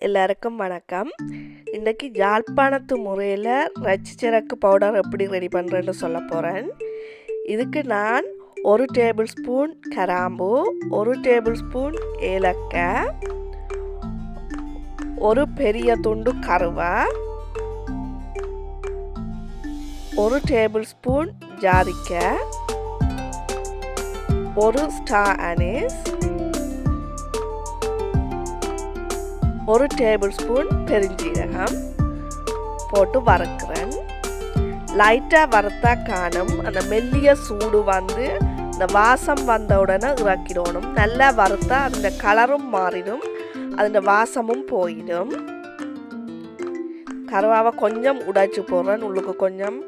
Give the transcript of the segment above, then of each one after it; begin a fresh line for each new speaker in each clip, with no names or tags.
எல்லாருக்கும் வணக்கம். இன்றைக்கி யாழ்ப்பாணத்து முறையில் ரச்சிச்சிறக்கு பவுடர் எப்படி ரெடி பண்ணுறேன்னு சொல்ல போகிறேன். இதுக்கு நான் 1 டேபிள் ஸ்பூன் கிராம்பு, 1 டேபிள் ஸ்பூன் ஏலக்காய், 1 பெரிய துண்டு கருவா, 1 டேபிள் ஸ்பூன் ஜாதிக்காய், 1 ஸ்டார் அனீஸ், 1 டேபிள் ஸ்பூன் பெருஞ்சீரகம் போட்டு வறுக்கிறேன். லைட்டாக வறுத்தா காணும். அந்த மெல்லிய சூடு வந்து இந்த வாசம் வந்த உடனே இறக்கிடணும். நல்லா வறுத்தா அந்த கலரும் மாறிடும், அந்த வாசமும் போயிடும். கருவாவை கொஞ்சம் உடைச்சி போடுறேன். உள்ளுக்கு கொஞ்சம்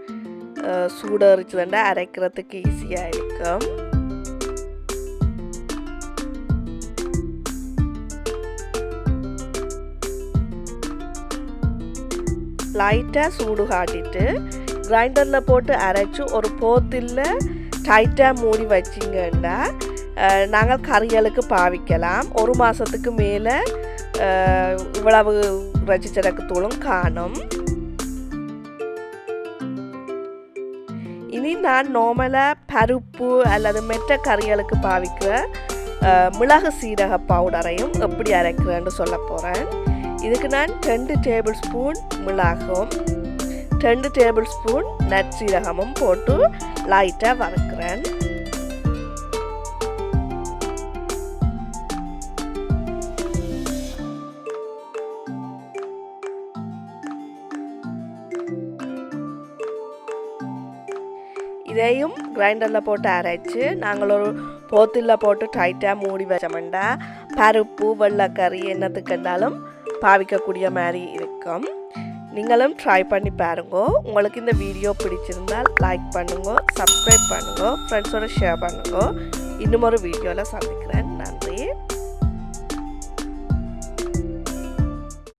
சூடு எரிச்சுதுண்டா அரைக்கிறதுக்கு ஈஸியாக இருக்கும். லைட்டாக சூடு காட்டிட்டு கிரைண்டரில் போட்டு அரைச்சி ஒரு போத்தில் டைட்டாக மூடி வச்சிங்கன்னா நாங்கள் கறிகளுக்கு பாவிக்கலாம். 1 மாதத்துக்கு மேலே இவ்வளவு ரச்சிச்சரக்கு தூளும் காணும். இனி நான் நார்மலாக பருப்பு அல்லது மெட்ட கறிகளுக்கு பாவிக்கிற மிளகு சீரக பவுடரையும் எப்படி அரைக்கிறேன்னு சொல்ல போகிறேன். இதுக்கு நான் 2 டேபிள் ஸ்பூன் மிளகும் 2 டேபிள் ஸ்பூன் நற்சீரகமும் போட்டு லைட்டாக வறுக்கிறேன். இதையும் கிரைண்டரில் போட்டு அரைச்சி நாங்கள் ஒரு போத்தில் போட்டு டைட்டாக மூடி வச்சோம்னா பருப்பு வெள்ளைக்கறி என்னத்துக்குண்டாலும் பாவிக்கக்கூடிய மாதிரி இருக்கும். நீங்களும் ட்ரை பண்ணி பாருங்க. உங்களுக்கு இந்த வீடியோ பிடிச்சிருந்தால் லைக் பண்ணுங்க, சப்ஸ்கிரைப் பண்ணுங்க, ஃப்ரெண்ட்ஸோட ஷேர் பண்ணுங்க. இன்னும் ஒரு வீடியோவில் சந்திக்கிறேன். நன்றி.